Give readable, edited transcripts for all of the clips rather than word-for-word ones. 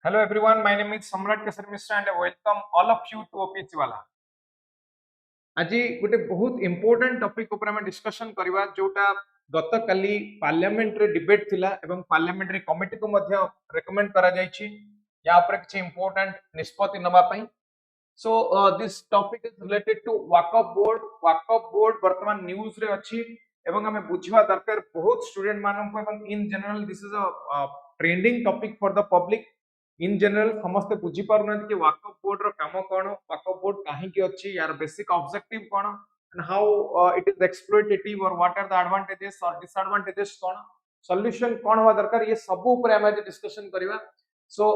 Hello everyone, my name is Sanrakshak and I welcome all of you to OPSC Wallah. आज गोटे बहुत important topic ऊपर हम discussion करबा जोटा गत काली पार्लियामेंट रे डिबेट थिला एवं पार्लियामेंट्री कमिटी को मध्य रेकमेंड करा जायछि या ऊपर किछ इंपोर्टेंट निष्पत्ति नबा पई so this topic is related to Waqf board वर्तमान न्यूज रे अछि एवं हमें बुझवा दरकार बहुत स्टूडेंट मानन को एवं in general this is a trending topic for the public in general समस्त बुझी पारुना कि वक्फ बोर्ड रो काम कोन वक्फ बोर्ड काहे की अछि यार basic objective cone and how it is exploitative और व्हाट आर द एडवांटेजेस और डिसएडवांटेजेस कोन सॉल्यूशन कोन होवा दरकार ये सब ऊपर हम आज डिस्कशन करबा सो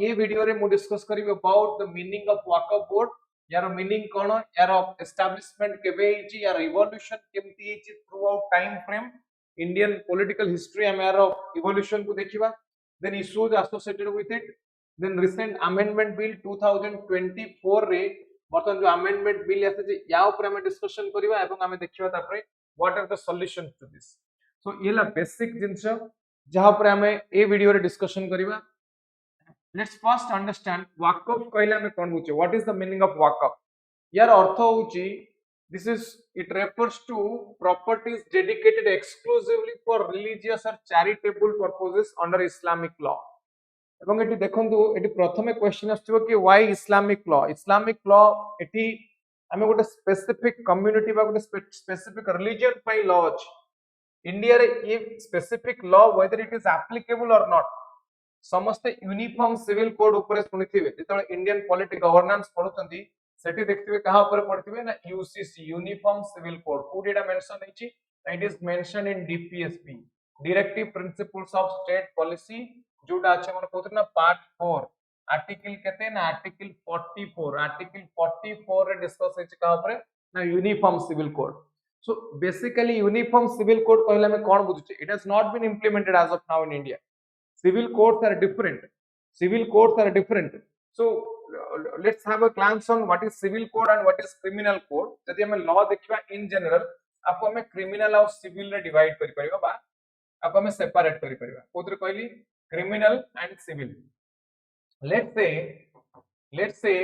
ये वीडियो रे मु डिस्कस करिवे about the meaning of Waqf board यार मीनिंग कोन यार एस्टैब्लिशमेंट केबे हिची यार इवोल्यूशन केमती हिची through out time frame Indian political history हम यार इवोल्यूशन को देखिबा then issues associated with it then recent amendment bill 2024 रे बर्तन जो amendment bill आसे जे या ऊपर हम डिस्कशन करिवा एवं हम देखिबा तापरे what are the solution to this so येला बेसिक जिंस जहां पर हम ए वीडियो रे डिस्कशन करिवा लेट्स फर्स्ट अंडरस्टैंड वक्फ कहला में कोन बुझे what is the meaning of Waqf यार अर्थ होची this is it refers to properties dedicated exclusively for religious or charitable purposes under Islamic law एवं एटी देखंतु एटी प्रथमे क्वेश्चन आछिबो कि व्हाई इस्लामिक लॉ एटी हमें गोटे स्पेसिफिक कम्युनिटी बा गोटे स्पेसिफिक रिलीजन पई लॉ अछि इंडिया रे ये specific law whether it is applicable और नॉट समस्त यूनिफॉर्म सिविल कोड ऊपर सुनिथिबे जेतले इंडियन पॉलिटी गवर्नेंस पढुचंती सेठी देखथिबे कहा ऊपर पढथिबे ना UCC uniform civil code code एटा मेंशन हिची it is mention in DPSP directive principles of state policy जोटा अछि मन कहत ना पार्ट 4 आर्टिकल केते ना आर्टिकल 44 रे डिस्कस हिची कहा ऊपर ना uniform civil code so basically uniform civil code कहला में कोन बुझुचे it has not been implemented as of now in India civil codes are different so let's have a glance on what is civil code and what is criminal code जदि हम law देखिबा in general आपको हमें criminal और civil रे divide करि परिबा बा आपको हमें सेपरेट करि परिबा कोथरे कहली criminal and civil let's say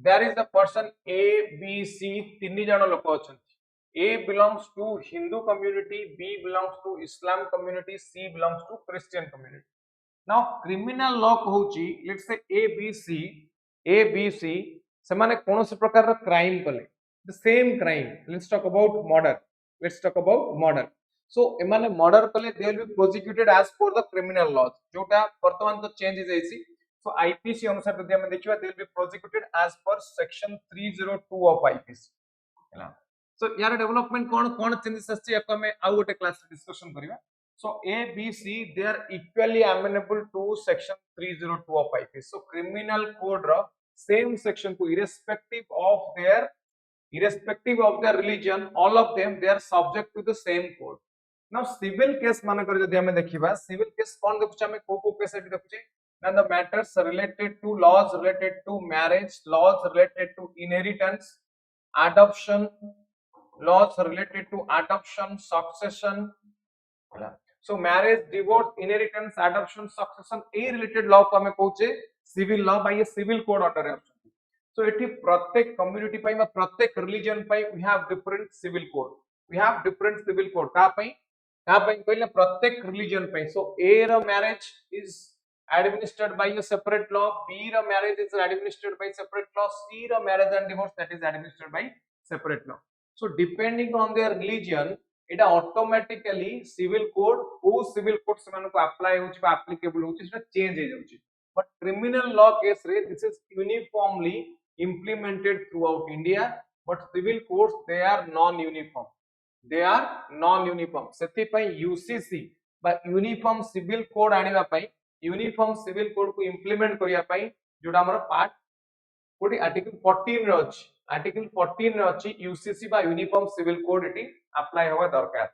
there is a person a b c तीन जण लोक अछंती a belongs to Hindu community b belongs to Islam community c belongs to Christian community now criminal law कहूची let's say abc semane konosi prakar crime kale the same crime let's talk about murder so emane murder kale they will be prosecuted as per the criminal laws jota bartaman to change jaisi so IPC अनुसार जदि हम देखिबा they will be prosecuted as per section 302 of IPC ହେଲା so यार development कोन changes अछि याको हम आ गोटे क्लास डिस्कशन करिवा so A, B, C, they are equally amenable to section 302 of IPC. So criminal code ra same section to irrespective of their religion, all of them they are subject to the same code. Now civil case मानकर जदि हमें देखिबा civil case कोन देखुछ हमें को case eighty देखुछ ना the matters related to laws related to marriage, laws related to inheritance, adoption, laws related to adoption, succession so marriage divorce inheritance adoption succession a related law को हमें कहूचे civil law by a civil code order रे आछन so एठी प्रत्येक community पई बा प्रत्येक religion पई we have different civil code का पई कहले प्रत्येक रिलीजन पई so a रो marriage is administered by a separate law b रो marriage is administered by separate law c रो marriage and divorce that is administered by separate law so depending on their religion Etah automatically civil code से मानको apply होची बा applicable होची सेटा change हे जाउची बट क्रिमिनल लॉ केस रे this is uniformly implemented throughout India but civil codes they are non uniform सेति पई यूसीसी बा यूनिफॉर्म सिविल कोड आनिबा पई यूनिफॉर्म सिविल कोड को इंप्लीमेंट करिया पई जोडा हमर पार्ट कोडी आर्टिकल 14 रे अछि आर्टिकल 14 रे अछि यूसीसी बा यूनिफॉर्म सिविल कोड एटी अप्लाई होवा दरकार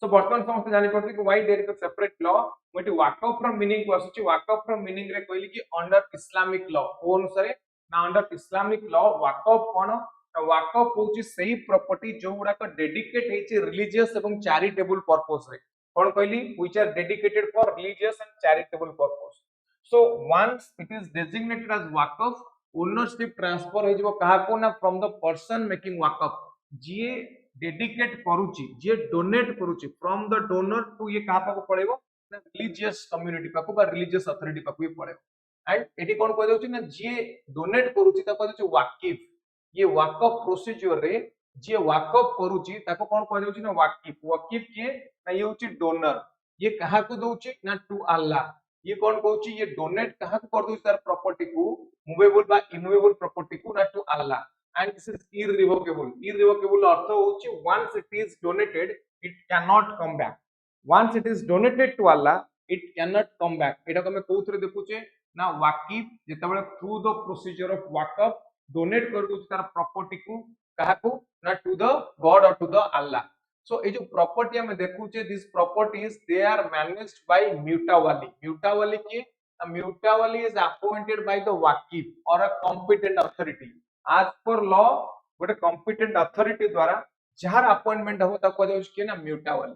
सो वर्तमान समस्त जानि पड़ती कि why there is a separate law मोटी वक्फ फ्रॉम मीनिंग को आसुची वक्फ फ्रॉम मीनिंग रे कहली कि अंडर इस्लामिक लॉ ओ अनुसार ना अंडर इस्लामिक लॉ वक्फ कोन वक्फ होची सही प्रॉपर्टी जो गुडा को डेडिकेट हेची रिलीजियस एवं चैरिटेबल पर्पस रे कोन कहली which are dedicated for religious and charitable purpose So once it is designated as waqf, ownership transfer हो जिवो कहा को ना from the person making waqf, J dedicate करूची, जे डोनेट करूची, from the donor to ये कहा पाको पड़ेगो ना religious community पाको बा religious authority पाको ये पड़ेगो। एंड एटी कोन कह दउची ना जे डोनेट करूची ता कह दउची वाकिफ, ये वाकफ प्रोसीजर रे जे वाकफ करूची ताको कोन कह दउची ना वाकिफ। वाकिफ के ना ये होची डोनर, ये कहा को दउची ना टू अल्लाह, ये कोन कहूची ये डोनेट कहा को कर दउची तार प्रॉपर्टी को मूवेबल बा इमूवेबल प्रॉपर्टी को ना to Allah. And this is irrevocable. Irrevocable अर्थ होची once it is donated it can not come back. Once it is donated to Allah it can not come back. एटा को हम कोथरे देखुचे ना वाकिफ जेतेबेले through the procedure of Waqf donate कर दउची तार प्रॉपर्टी को कहा को ना to the God or to the Allah. So ये जो प्रॉपर्टी हम देखुचे this properties they are managed by mutawalli. Mutawalli के mutawalli is appointed by the waqif or a competent authority. आज पर लॉ गोटे कॉम्पिटेंट अथॉरिटी द्वारा जहार अपॉइंटमेंट हो ताको कहउछ के ना म्यूटावाली।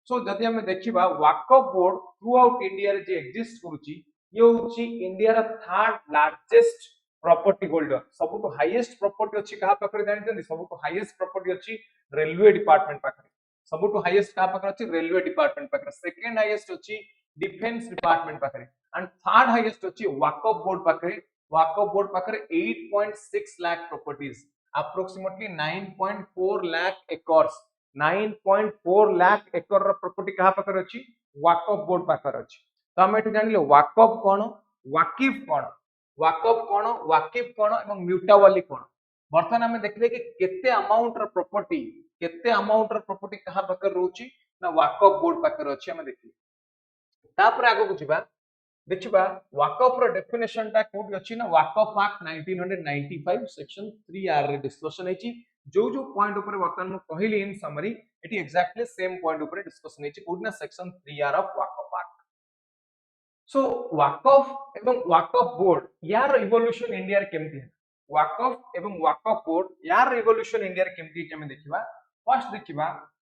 सो जदि हम देखिबा Waqf board throughout India रे जे एग्जिस्ट करूची ये होची इंडिया रा थर्ड लार्जेस्ट प्रॉपर्टी होल्डर। सबुतो हाईएस्ट प्रॉपर्टी अछि कहा पाखरे जानि जंदी, सबुतो हाईएस्ट प्रॉपर्टी अछि रेलवे डिपार्टमेंट पाखरे। सबुतो हाईएस्ट कहा पाखरे अछि रेलवे डिपार्टमेंट पाखरे। सेकंड हाईएस्ट अछि डिफेंस डिपार्टमेंट पाखरे एंड थर्ड हाईएस्ट अछि वाकफ बोर्ड पाखरे। वाकफ बोर्ड पाखरे 8.6 lakh properties, approximately 9.4 lakh acres. 9.4 lakh एकर प्रॉपर्टी कहा पाखरे अछि वाकफ बोर्ड पाखरे अछि। तो हम एठी जानिले वाकफ कोन, वाकिफ कोन, वाकफ कोन, वाकिफ कोन एवं म्यूटावाली कोन। बर्तमान हम देखले कि केते अमाउंट र प्रॉपर्टी, केते अमाउंट र प्रॉपर्टी कहा पाकर रहउची ना वाकफ बोर्ड पाकर अछि। हम देखि तापर आगो को जिबा देखिबा वाकफ र डेफिनेशन ता कोड अछि ना वाकफ एक्ट 1995 सेक्शन 3R रे डिस्कशन हेची। जो जो पॉइंट ऊपर बर्तमान म कहिली इन समरी एटी एग्जैक्टली सेम पॉइंट ऊपर डिस्कशन हेची कोड ना section 3R of Waqf act. So Waqf एवं वाकफ बोर्ड यार इवोल्यूशन इंडिया रे केमती है, वाकफ एवं वाकफ बोर्ड यार इवोल्यूशन इंडिया रे केमती हम देखिबा। फर्स्ट देखिबा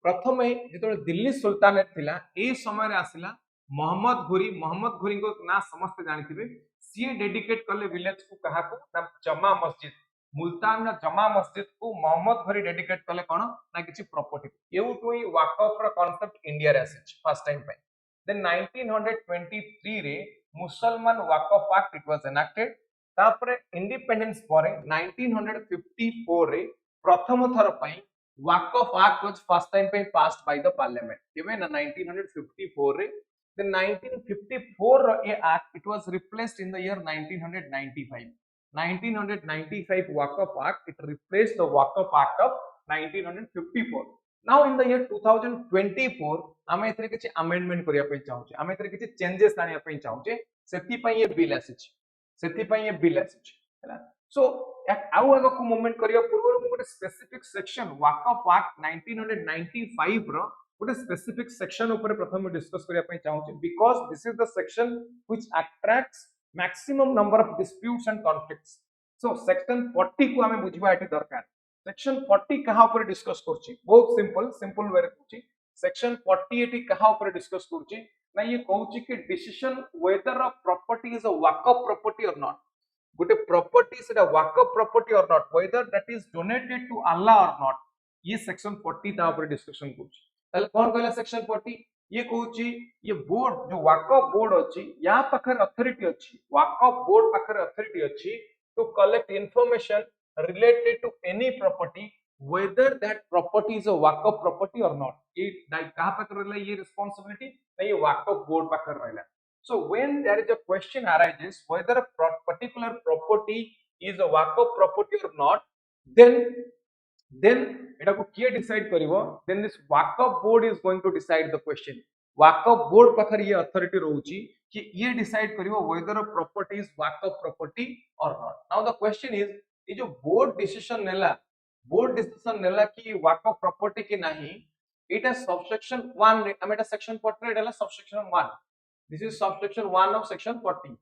प्रथमे जेतोले दिल्ली सुल्तानेट थिला ए समय रे आसिला मोहम्मद घोरी। मोहम्मद घोरी को ना समस्त जानिथिबे, सी डेडिकेट करले विलेज को कहा को ना जमा मस्जिद। मुल्तान ना जमा मस्जिद को मोहम्मद घोरी डेडिकेट करले कोन ना किछि प्रॉपर्टी। एउटु ही वाकफ रो कांसेप्ट इंडिया रे आसी फर्स्ट टाइम पे। Then 1923 रे Mussalman Waqf act it was enacted. तापरे इंडिपेंडेंस परे 1954 रे प्रथम थर पई Waqf act was first time पे पास्ड बाय द पार्लियामेंट केवे ना 1954 रे। then 1954 रो ए act it was replaced in the year 1995। 1995 Waqf act it replaced the Waqf act of 1954। Now in the year 2024 आमे एथरे किछि अमेंडमेंट करिया पई चाहूचे, आमे एथरे किछि चेंजेस आनिया पई चाहूचे, सेति पई ये बिल आसीछि, सेति पई ये बिल आसीछि हैला। सो आउ आगो को मूवमेंट करिया पूर्व मु गोटे स्पेसिफिक सेक्शन वाकफ एक्ट 1995 रो गोटे स्पेसिफिक सेक्शन ऊपर प्रथम डिस्कस करिया पई चाहूचे because this is the section which attracts maximum number of disputes and conflicts. So section 40 को हमें बुझिबा एठी दरकार। सेक्शन 40 कहा ऊपर डिस्कस करछि, बहुत सिंपल वे रे कहछि। सेक्शन 40 एटी कहा ऊपर डिस्कस करछि ना ये कहछि कि decision whether a property is a Waqf property or not. गोटे प्रॉपर्टी सेटा Waqf property or not, whether that is donated to Allah or not, ये सेक्शन 40 ता ऊपर डिस्कशन करछि। ताले कोन कहला सेक्शन 40 ये कहछि ये बोर्ड जो वाकफ बोर्ड अछि या पाखर अथॉरिटी अछि, वाकफ बोर्ड पाखर अथॉरिटी अछि to collect information related to any property whether that property is a waqf property or not। ये कहां पर रहला ये responsibility ना ये waqf board पर रहला। so when there is a question arises whether a particular property is a waqf property or not, then एटा को किए decide करिवो, then this waqf board is going to decide the question। waqf board पाखर ये authority रहउची कि ये decide करिवो whether a property is waqf property or not। now the question is ये जो board decision नेला कि वाकफ property के नाही, एटा सबसेक्शन 1 रे हम एटा section 40 Etah subsection 1, this is subsection 1 of section 40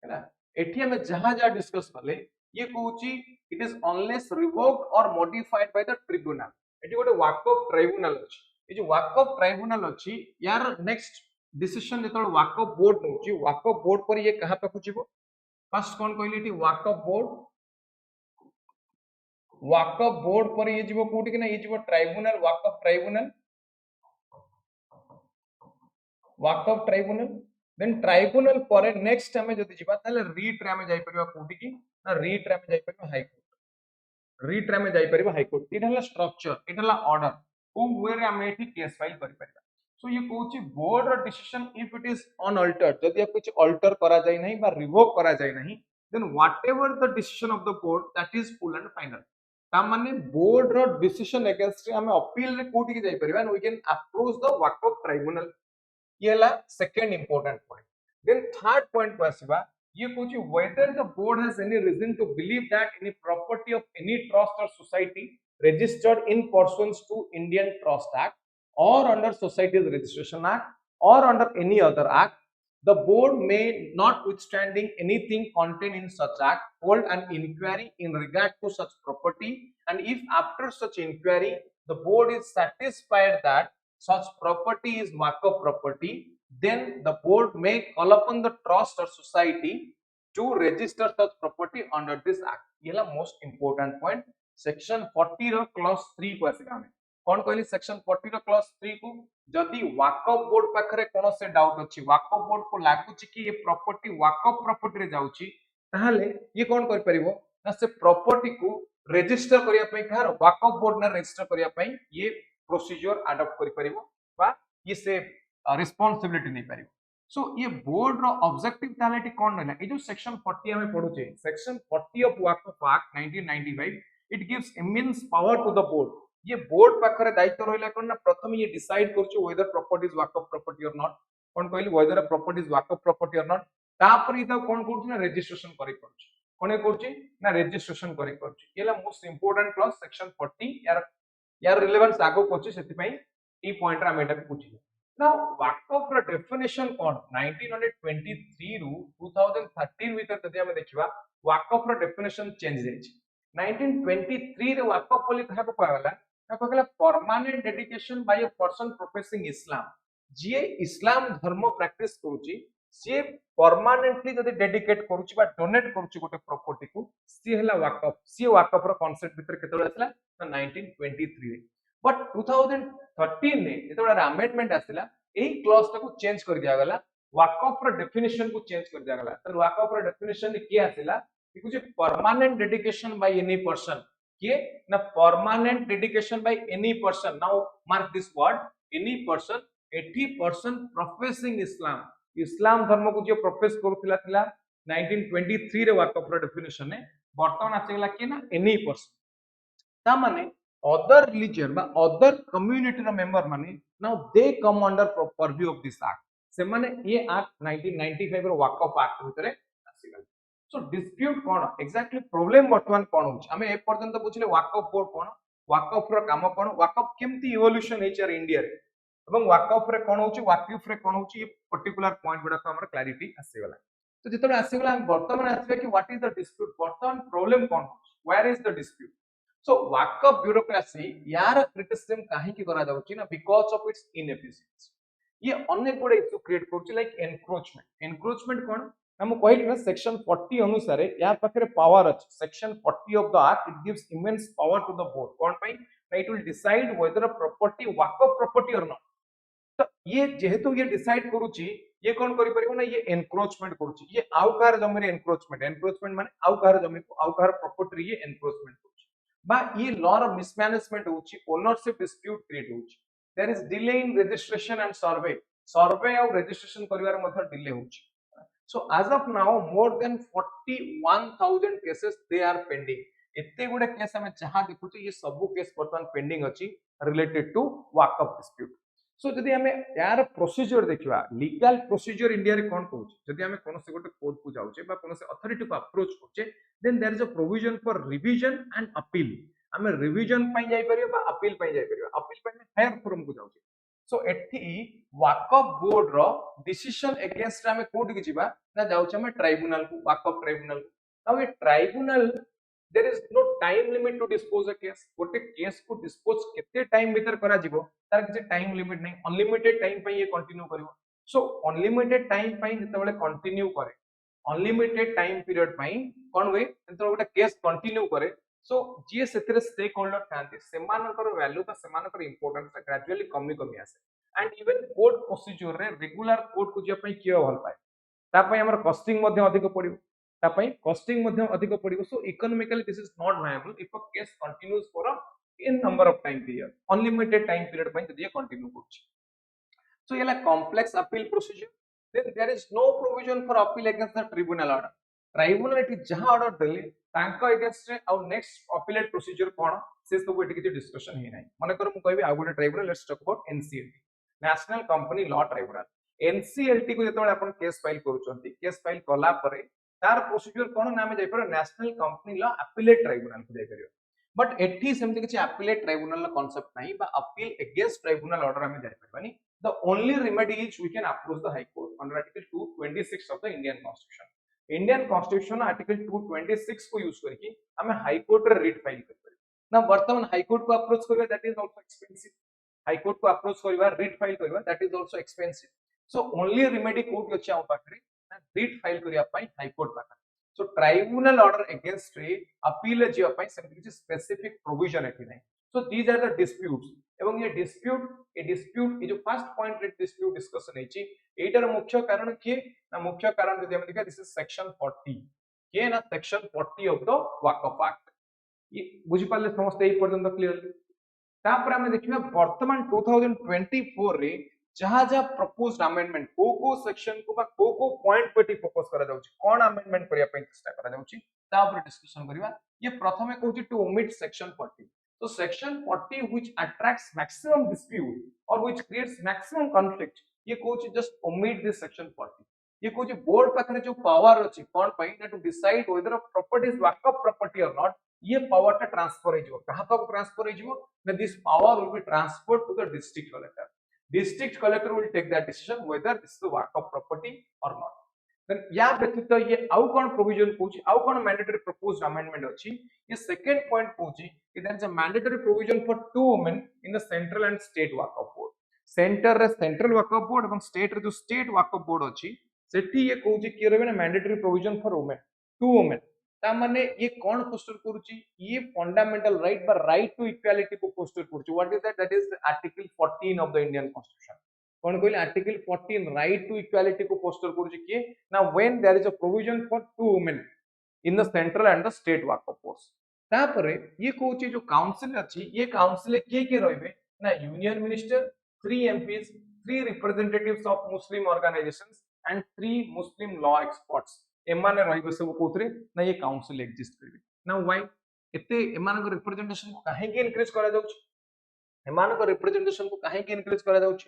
हैना। एठी हम जहां डिस्कस करले ये कहूची इट इज अनलेस रिवोक्ड और मॉडिफाइड बाय द ट्रिब्यूनल। एठी गोटे वाकफ ट्राइब्यूनल अछि, ये जो वाकफ ट्राइब्यूनल अछि यार नेक्स्ट डिसीजन जो वाकफ बोर्ड नौ वाकफ बोर्ड पर ये कहा पाखु जीवो फर्स्ट कौन कहली वाकफ बोर्ड पर ये जीवो कोठी कि ना ये जीवो ट्राइब्यूनल वाकफ ट्राइब्यूनल देन ट्राइब्यूनल पर नेक्स्ट हमें जदी जीवा ताले रीट रे हमें जाई परिबा कोठी की ना रीट रे हमें जाई परिबा हाई कोर्ट रीट रे हमें जाई परिबा हाई कोर्ट इट हला स्ट्रक्चर इट हला ऑर्डर को वे रे हमें एठी केस फाइल करि परिबा सो ये कहूची बोर्ड रो decision if it is unaltered जदी कुछ अल्टर करा जाय नहीं बा रिवोक करा जाय नहीं then whatever the decision of the board that is full and final ता माने बोर्ड रो डिसीजन अगेंस्ट हमें अपील रे कोठी की जाई परिबा and we can approach the Waqf tribunal ये ला second important point then third point पर आसीबा ये कहूची whether the board has any reason to believe that any property of any trust or society registered in pursuance to Indian Trust Act or under Societies Registration Act or under any other act the board may notwithstanding anything contained in such act hold an inquiry in regard to such property and if after such inquiry the board is satisfied that such property is Waqf property then the board may call upon the trust or society to register such property under this act ये ला most important point section 40 रो clause 3 को आसीबा हमें कोन कहली section 40 रो clause 3 को जदी Waqf board पाखरे कोनो से doubt अछि Waqf board को लागुछि कि ये प्रॉपर्टी Waqf प्रॉपर्टी रे जाउछि ताहाले ये कोन कर परिबो ना से प्रॉपर्टी को रजिस्टर करिया पई कार Waqf board ना रजिस्टर करिया पई ये प्रोसीजर अडॉप्ट करि परिबो बा ये से रिस्पांसिबिलिटी नहीं परिबो सो ये बोर्ड रो ऑब्जेक्टिव तालेटी कोन रहला ए जो सेक्शन 40 हमें पढुचे section 40 of Waqf act 1995 it gives immense power to the board ये बोर्ड पाखरे दायित्व रहला कोन ना प्रथम ये डिसाइड करछु whether property is Waqf property or not कोन कहली whether property is Waqf property or not तापर इता कोन करछु ना रजिस्ट्रेशन करि करछु कोने करछु ना रजिस्ट्रेशन करि करछु येला मोस्ट इंपोर्टेंट क्लॉज सेक्शन 40 यार रिलेवेंस आगो कोछि सेति पई ई पॉइंट रा मेटा पूछि नाउ वक्फ रा डेफिनेशन कोन 1923 रु 2013 भीतर जदि हम देखिबा वक्फ रा डेफिनेशन चेंज जायछि 1923 रे वक्फ बोली कहा को कहला ना कहला permanent dedication by a person professing Islam जे इस्लाम धर्म प्रैक्टिस करूची से परमानेंटली जदि डेडिकेट करूची बा डोनेट करूची गोटे प्रॉपर्टी को सी हला वक्फ रा कांसेप्ट भीतर केतोला आसला 1923 रे बट 2013 ने जेतोला अमेंडमेंट आसिला एही क्लॉज को चेंज कर दिया गला वक्फ रा डेफिनेशन को चेंज कर दिया गला त वक्फ रा डेफिनेशन ने किया आसिला कि कुछ permanent dedication by any person के ना permanent dedication by any person now mark this word any person 80% professing Islam धर्म को जो प्रोफेस करथिला थिला 1923 रे वक्फ रा डेफिनेशन ने वर्तमान आसिगला कि ना एनी पर्सन ता माने other religion बा other community रा मेंबर माने now they come under purview of this act से माने ये एक्ट 1995 रो वक्फ एक्ट भितरे आसीगल सो डिस्प्यूट कोन एग्जैक्टली प्रॉब्लम वर्तमान कोन होछ हमें ए पर्यंत बुझले वक्फ बोर्ड कोन वक्फ रो काम कोन वक्फ केमती इवोल्यूशन हेचर इंडिया रे एवं वक्फ रे कोन होछ वक्फ रे कोन होछ ये पर्टिकुलर पॉइंट गुडा को हमर क्लैरिटी आसीगला तो जेतबे आसीगला हम वर्तमान आसीबे कि व्हाट इज द डिस्प्यूट वर्तमान प्रॉब्लम कोन होछ where is the dispute so Waqf bureaucracy यार क्रिटिसिज्म काहे की करा जाउची ना बिकॉज़ ऑफ इट्स इनएफिशिएंसी ये अनेक गुडे इशू क्रिएट करछि लाइक एनक्रोचमेंट कोन हम कहली ना सेक्शन 40 अनुसार या पाखरे पावर अछि section 40 of the act it gives immense power to the board कोन पई it will decide whether a property Waqf property or not तो ये जेहेतु ये डिसाइड करूची ये कोन करि परिबो ना ये एनक्रोचमेंट करूची ये आउ कार जमी रे एनक्रोचमेंट माने आउ कार जमी को आउ कार प्रॉपर्टी ये एनक्रोचमेंट बा ये लॉ ऑफ मिसमैनेजमेंट होची ओनरशिप डिस्प्यूट क्रिएट होची there is delay in registration and survey और रजिस्ट्रेशन करिवार मध्ये डिले होची so as of now more than 41000 cases they are pending एते गुडे केस हमें जहां देखुची ये सब केस वर्तमान पेंडिंग अछि related to Waqf dispute so जदि हमें यार प्रोसीजर देखिबा लीगल प्रोसीजर इंडिया रे कोन कहूची जदि हमें कोनसे गोटे कोर्ट को जाउचे बा कोनसे अथॉरिटी को अप्रोच करचे then there is a provision for revision and appeal हमें रिवीजन पई जाई परियो बा अपील पई जाई परियो अपील पई हायर फोरम को जाउचे सो एठी वक्फ बोर्ड रो डिसीजन अगेंस्ट हमें कोर्ट के जिबा ना जाउचे हमें ट्राइब्यूनल को वक्फ ट्राइब्यूनल नाउ ये tribunal there is no time limit to dispose a case गोटे केस को डिस्पोज केते टाइम भीतर करा जिवो तार किसी टाइम लिमिट नहीं अनलिमिटेड टाइम पे ये कंटिन्यू करिवो सो अनलिमिटेड टाइम पई जेतेबेले कंटिन्यू करे अनलिमिटेड टाइम पीरियड पई कोन वे जेतेबेले गोटे केस कंटिन्यू करे सो जे सेतिरे स्टेक होल्डर थांती सेमानकर वैल्यू बा सेमानकर इंपोर्टेंस ग्रेजुअली कमी कमी आसे एंड इवन कोर्ट प्रोसीजर रे रेगुलर कोर्ट को जे पई कियो भल पाए तापई हमर कॉस्टिंग मध्ये अधिक पड़िबो तापई कॉस्टिंग मध्ये अधिक पड़िबो so economically this is not viable if a case continues for a in number of time period unlimited time period पई जदी कंटिन्यू करछि so yela complex appeal procedure then there is no provision for appeal against the tribunal order tribunal eighty जहां order देले तांको against रे आउ next appellate procedure कोन से सब एटी किछि डिस्कशन हे नाही माने कर मु कहबी आ गोटे tribunal let's talk about NCLT national company law tribunal NCLT को जेतबेले आपण केस फाइल करूचंती केस फाइल कला परे तार प्रोसीजर कोन नाम जाय पर national company law appellate tribunal को जाय करियो बट एठी सेमति किछि अपीलेट ट्राइब्यूनल कांसेप्ट नाही बा अपील अगेंस्ट ट्राइब्यूनल ऑर्डर हमें जाय परबानी the only remedy is we can approach the high court under article 226 of the indian constitution article 226 को यूज करके हमें हाई कोर्ट रे रिट फाइल कर ना वर्तमान हाई कोर्ट को अप्रोच करबा that is also expensive high court को अप्रोच करबा रिट फाइल करबा that is also expensive so only remedy court अछि आ पाखरे ना रिट फाइल करिया पई हाई कोर्ट पाखरे सो ट्राइब्यूनल ऑर्डर अगेंस्ट रे अपील जिया पई सेमति स्पेसिफिक प्रोविजन एठी नै so these are the disputes एवं ये डिस्प्यूट ये जो फर्स्ट पॉइंट रे डिस्प्यूट डिस्कशन हेची एटार मुख्य कारण किए ना मुख्य कारण जदि हम देखा दिस इज सेक्शन 40 के ना section 40 of the Waqf act ये बुझी पाले समस्त ए पर्यंत क्लियर तापर हम देखिबा वर्तमान 2024 रे जहां जहां प्रपोज्ड अमेंडमेंट को सेक्शन को बा को पॉइंट पे फोकस करा जाउची कोन अमेंडमेंट करिया पे चेष्टा करा जाउची ता ऊपर डिस्कशन करिवा ये प्रथमे कहूची to omit section 40 so section 40 which attracts maximum dispute or which creates maximum conflict ये कहूची जस्ट omit this section 40 ये कहूची बोर्ड पाखरे जो पावर अछि कोन पई ना to decide whether a property is Waqf property or not ये पावर टा ट्रांसफर हेजिवो कहा तक ट्रांसफर हेजिवो ना this power will be transferred to the district collector will take that decision whether this is a Waqf property or not then या व्यतीत ये आउ कोन प्रोविजन कहूची आउ कोन मैंडेटरी प्रपोज्ड अमेंडमेंट अछि ये सेकंड पॉइंट कहूची कि there is a mandatory provision for two women in the central and state Waqf board centre रे सेंट्रल वक्फ बोर्ड एवं स्टेट रे जो स्टेट वक्फ बोर्ड अछि सेठी ये कहूची कि रहबे ना mandatory provision for women two women ता माने ये कोन पोस्टर करूची ये फंडामेंटल राइट बा राइट टू इक्वालिटी को पोस्टर करूची what is that is article 14 of the Indian constitution कौन कहले आर्टिकल 14 राइट टू इक्वालिटी को पोस्टर करूची कि ना when there is a provision for two women in the central and the state Waqf boards तापरे ये कहूची जो काउंसिल अछि ये काउंसिल के रहबे ना union minister 3 MPs 3 representatives of Muslim organisations and 3 Muslim law experts एमाने रहबे सब कोथरे ना ये काउंसिल एग्जिस्ट करबे ना व्हाई एते एमान को रिप्रेजेंटेशन को काहे के इनक्रीज करा जाउछ एमान को रिप्रेजेंटेशन को काहे के इनक्रीज करा जाउछ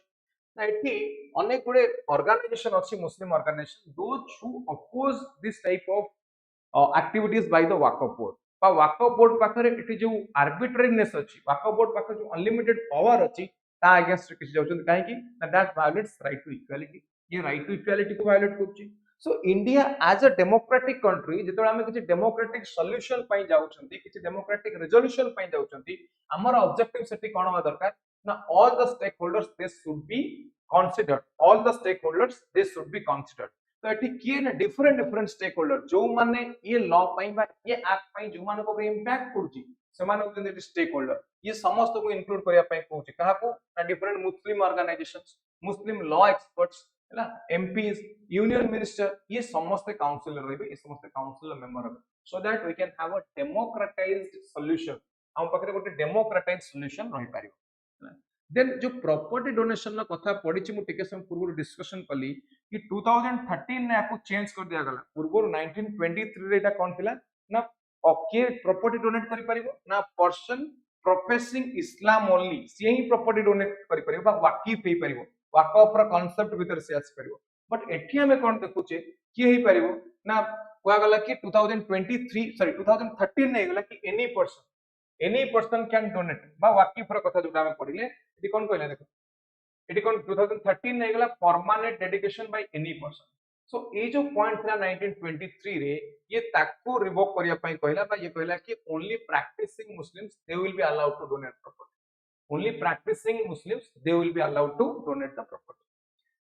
ना एठी अनेक गुडे ऑर्गेनाइजेशन अछि Muslim organisation those who oppose this type of activities by the Waqf board बा वक्फ बोर्ड पाखरे एठी जो आर्बिट्रेरीनेस अछि वक्फ बोर्ड पाखरे जो अनलिमिटेड पावर अछि ता अगेंस्ट किछ जाउछन काहे कि that violates right to equality ये राइट टू इक्वालिटी को वायलेट करछि so India as a democratic country जेतबे हम किछि डेमोक्रेटिक सॉल्यूशन पई जाउछंती किछि डेमोक्रेटिक रिजोल्यूशन पई जाउछंती हमर ऑब्जेक्टिव सेठी कोन होबा दरकार ना all the stakeholders they should be considered all the stakeholders they should be considered तो एठी किए ना डिफरेंट स्टेकहोल्डर जो माने ये लॉ पई बा ये एक्ट पई जो माने को इंपैक्ट करछि से माने होते स्टेक होल्डर ये समस्त को इंक्लूड करिया पई कहूछि कहा को ना different Muslim organisations Muslim law experts हैला एमपीज यूनियन मिनिस्टर ये समस्त काउंसिल रहबे ये समस्त काउंसिल मेंबर रहबे so that we can have a democratised solution हम पकरे गोटे डेमोक्रेटाइज्ड सॉल्यूशन रहि पारिबो देन जो प्रॉपर्टी डोनेशन कथा पड़ी मु टिके समय पूर्व डिस्कशन कली कि 2013 ने आपको चेंज कर दिया गला पूर्व 1923 रे एटा कोन थिला ना के प्रॉपर्टी डोनेट करि परिबो ना पर्सन प्रोफेसिंग इस्लाम ओनली से ही प्रॉपर्टी डोनेट करि परिबो बा वाकिफ हे परिबो वक्फ रो कांसेप्ट भीतर से आसी परिबो बट एठी हमें कोन देखुचे कि हे परिबो ना कोआ गला कि 2013 ने गला कि एनी पर्सन कैन डोनेट बा वाकिफ रो कथा जोटा हम पढिले एटी कोन कहले देखो एटी कोन 2013 ने गला permanent dedication by any person so ए जो पॉइंट था 1923 रे ये ताको रिवोक करिया पई कहला बा ये कहला कि only practising Muslims they will be allowed to donate property only practising Muslims they will be allowed to donate the property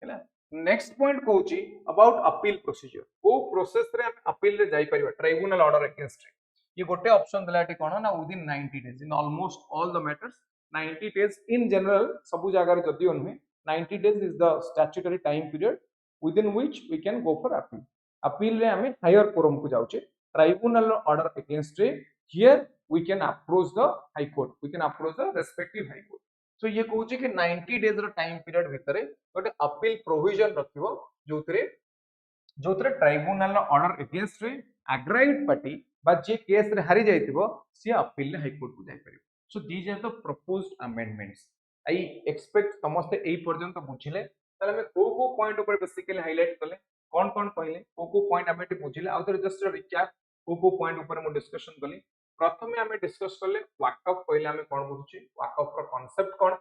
हैला नेक्स्ट पॉइंट कहूची अबाउट अपील प्रोसीजर को प्रोसेस रे हम अपील रे जाई परिबा ट्राइब्यूनल ऑर्डर अगेंस्ट रे ये गोटे ऑप्शन दिला कोन ना with in 90 days in almost all the matters 90 days in general सब जगह जदि नुहे 90 days is the statutory time period within which we can go for appeal appeal रे हमें हायर फोरम को जाउचे ट्राइब्यूनल ऑर्डर अगेंस्ट रे here we can approach the high court we can approach the respective high court so ये कहूची कि 90 days रो time period भितरे गोटे appeal provision रखिबो जोतरे ट्राइब्यूनल ऑर्डर अगेंस्ट रे एग्राइव्ड पार्टी बा जे केस रे हारि जाइतिबो सी अपील रे हाई कोर्ट को जाय परिबो so these are the proposed amendments I expect समस्त एई पर्यंत बुझिले ताले हमें को पॉइंट ऊपर बेसिकली हाइलाइट कले कोन कहले को पॉइंट हमें बुझिले आउ तो जस्ट रिकैप को पॉइंट ऊपर मो डिस्कशन कली प्रथमे हमें डिस्कस कले वाकफ कहले हमें कोन बुझुची वाकफ रो कांसेप्ट कोन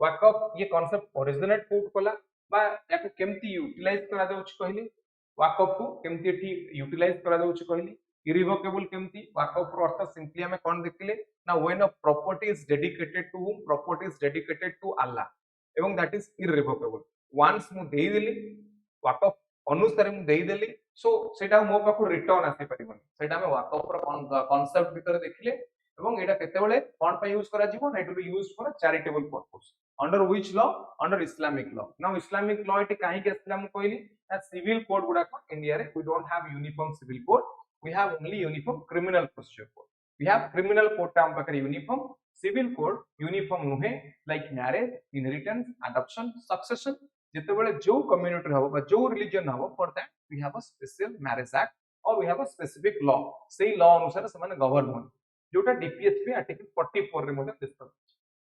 वाकफ ये कांसेप्ट ओरिजिनेट कोड कला बा याको केमती यूटिलाइज करा जाउछ कहली वाकफ को केमती एठी यूटिलाइज करा जाउछ कहली इरिवोकेबल केमती वाकफ रो अर्थ सिंपली हमें कोन देखिले ना when a property is dedicated to whom property is dedicated to Allah एवं दैट इज इरिवोकेबल वंस मु देई देली वाकफ अनुसार मु देई देली सो सेटा मो पाखु रिटर्न आसी परिबन सेटा हम वाकफ रो कांसेप्ट भीतर देखिले एवं एटा केतेबेले कोन पे यूज करा जीवो it will be used for a charitable purpose under which law under Islamic law now Islamic law it काहे के असला मु कहली सिविल कोड गुडा को इंडिया रे we don't have uniform civil code we have only uniform criminal procedure code we have criminal code टा हम पाकर यूनिफॉर्म सिविल कोड यूनिफॉर्म नुहे like marriage inheritance adoption succession जेतेबेले जो कम्युनिटी हबो बा जो रिलीजन हबो for that we have a special marriage act or we have a specific law सेही लॉ अनुसार समान गवर्न जोटा डीपीएचपी आर्टिकल 44 रे मध्ये discuss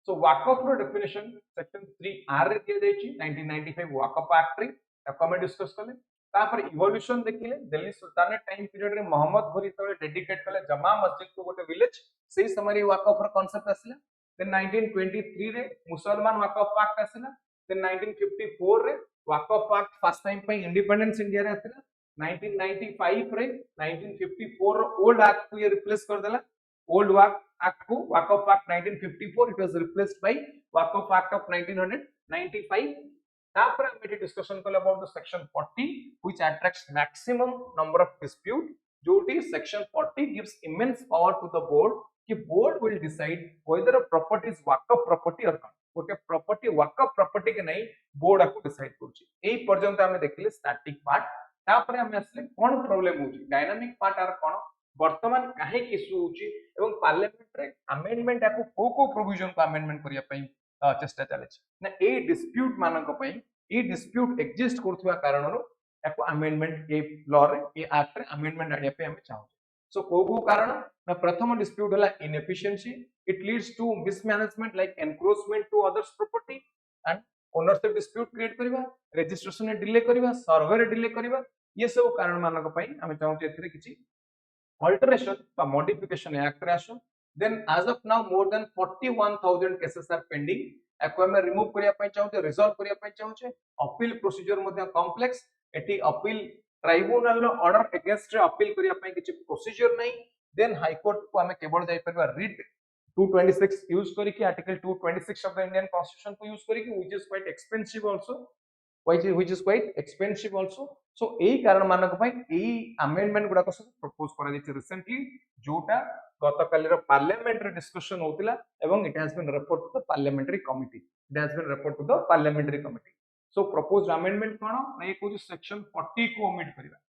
so Waqf row definition section 3 are रे दिया जायछि 1995 वाकफ एक्ट रे ताको हम डिस्कस करले तापर इवोल्यूशन देखिले दिल्ली सुल्तानेट टाइम पीरियड रे मोहम्मद घोरी तळे डेडिकेट कले जमा मस्जिद को गोटे विलेज सेही समय वाकफ रो कांसेप्ट आसिला देन 1923 रे मुसलमान वाकफ एक्ट आसिला देन 1954 रे वाकफ एक्ट फर्स्ट टाइम पे इंडिपेंडेंस इंडिया रे आसिला 1995 रे 1954 रो ओल्ड एक्ट को ये रिप्लेस कर देला old act को Waqf Act 1954 it was replaced by Waqf Act of 1995 तापर हम एटी डिस्कशन कल about the section 40 which attracts maximum number of dispute जोटी section 40 gives immense power to the board कि board will decide whether a property is Waqf property or not okay property Waqf property के नहीं board आको decide करछि एई पर्यंत हम देखिले static part तापर हम असले कोन प्रॉब्लम होछि डायनामिक पार्ट आर कोन वर्तमान काहे इश्यू होची एवं पार्लियामेंट रे अमेंडमेंट आको को प्रोविजन को अमेंडमेंट करिया पई चेष्टा चले ना ए डिस्प्यूट मानक पई ए डिस्प्यूट एग्जिस्ट करथुवा कारणरो आको अमेंडमेंट ए लॉ रे ए एक्ट रे अमेंडमेंट आडिया पे हम चाहू सो को कारण ना प्रथम डिस्प्यूट हला inefficiency it leads to mismanagement like encroachment to others property and ownership dispute create करबा रजिस्ट्रेशन रे डिले करबा सर्वे रे डिले करबा ये सब कारण मानक पई हम चाहू एथिरे किछि alteration or modification act ration then as of now more than 41,000 cases are pending एको हम रिमूव करिया पई चाहू रिजॉल्व करिया पई चाहू अपील प्रोसीजर मध्ये complex eighty appeal tribunal order against रे अपील करिया पई किछि प्रोसीजर नै देन हाई कोर्ट को हम केवल जाई परबा रीड 226 यूज करी कि article 226 of the Indian constitution को यूज करी कि which is quite expensive also which is quite expensive also so एई कारण मानक पई एई अमेंडमेंट गुडा को सब प्रपोज करा दिछि रिसेंटली जोटा गत काली रो पार्लियामेंट रे डिस्कशन होतिला एवं it has been report to the parliamentary committee it has been report to the parliamentary committee so proposed amendment कोन नै को सेक्शन 40 को ओमिट करबा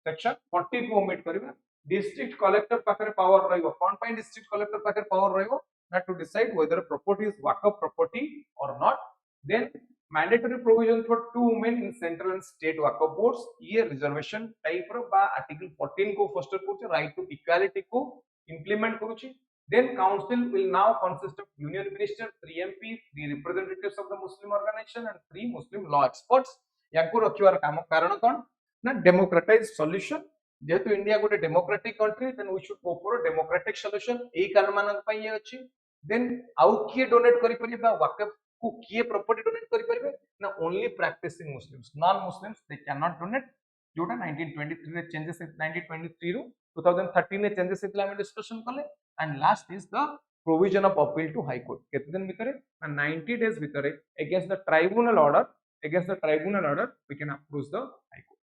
सेक्शन 40 को ओमिट करबा डिस्ट्रिक्ट कलेक्टर पाखरे पावर रहइबो कोन पई डिस्ट्रिक्ट कलेक्टर पाखरे पावर रहइबो ना to decide whether property is Waqf property or not then mandatory provision for two women in central and state Waqf boards ये reservation type रो बा article 14 को foster करूची right to equality को implement करूची then council will now consist of union minister 3 MPs 3 representatives of the muslim organization and 3 muslim law experts याको रखिवार काम कारण कोन ना democratized solution जेहेतु इंडिया गोटे democratic country then we should go for democratic solution एई कारण मानक पई ये अछि देन आउ किए डोनेट करि परिबा Waqf को किए प्रॉपर्टी डोनेट करि परिबे ना only practising Muslims non Muslims they can not donate जोटा 1923 रे चेंजेस 1923 रो 2013 रे चेंजेस इतला हम डिस्कशन करले and last is the provision of appeal to high court केते दिन भितरे 90 डेज भितरे against the tribunal order against the tribunal order, we can approach the High Court.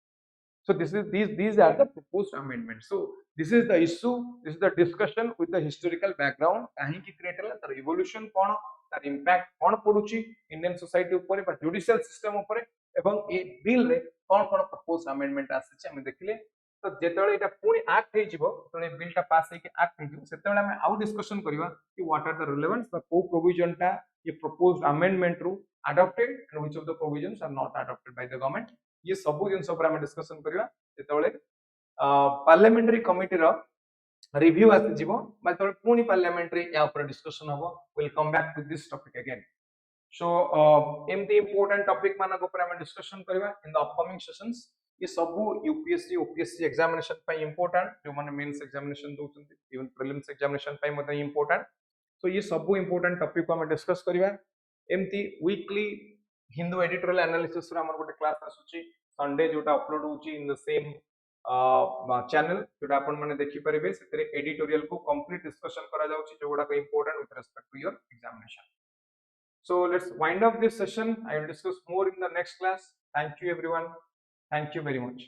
So these are the proposed amendments. So this is the issue, this is the discussion with the historical background. kahi ki create hela tar evolution kon, tar impact kon poduchi Indian society upare ba judicial system upare, ebong e bill re kon proposed amendment asichi ame dekhile. तो जेतेबेले एटा पुनी act हे जिवो तो bill टा पास हे कि act हे जिवो सेतेबेले हमें आउ discussion करबा कि व्हाट आर द रिलेवेंस बा को प्रोविजन टा ये प्रपोज्ड अमेंडमेंट रू adopted and which of the provisions are not adopted by the government, ये सब जिंस ऊपर हमें डिस्कशन करबा जेतेबेले पार्लियामेंटरी कमिटी रो रिव्यू आसी जिवो बा जेतेबेले पुनी पार्लियामेंटरी या ऊपर डिस्कशन होबो, will come back to this topic again. So एमती इंपोर्टेंट टॉपिक मानक ऊपर हमें डिस्कशन करबा इन द अपकमिंग सेशंस. ये सब यूपीएससी ओपीएससी एग्जामिनेशन पे इंपोर्टेंट, जो माने मेंस एग्जामिनेशन दोचंती इवन प्रीलिम्स एग्जामिनेशन पे मते इंपोर्टेंट. सो ये सब इंपोर्टेंट टॉपिक को हम डिस्कस करबा. एमती वीकली हिंदू एडिटोरियल एनालिसिस रा हमर गोटे क्लास आसुची संडे जोटा अपलोड होची इन द सेम चैनल जोटा अपन माने देखि परिबे. सेतरे एडिटोरियल को कंप्लीट डिस्कशन करा जाउची जोडा को important with respect to your examination. So let's wind up this session. I will discuss more in the next class. Thank you everyone. Thank you very much.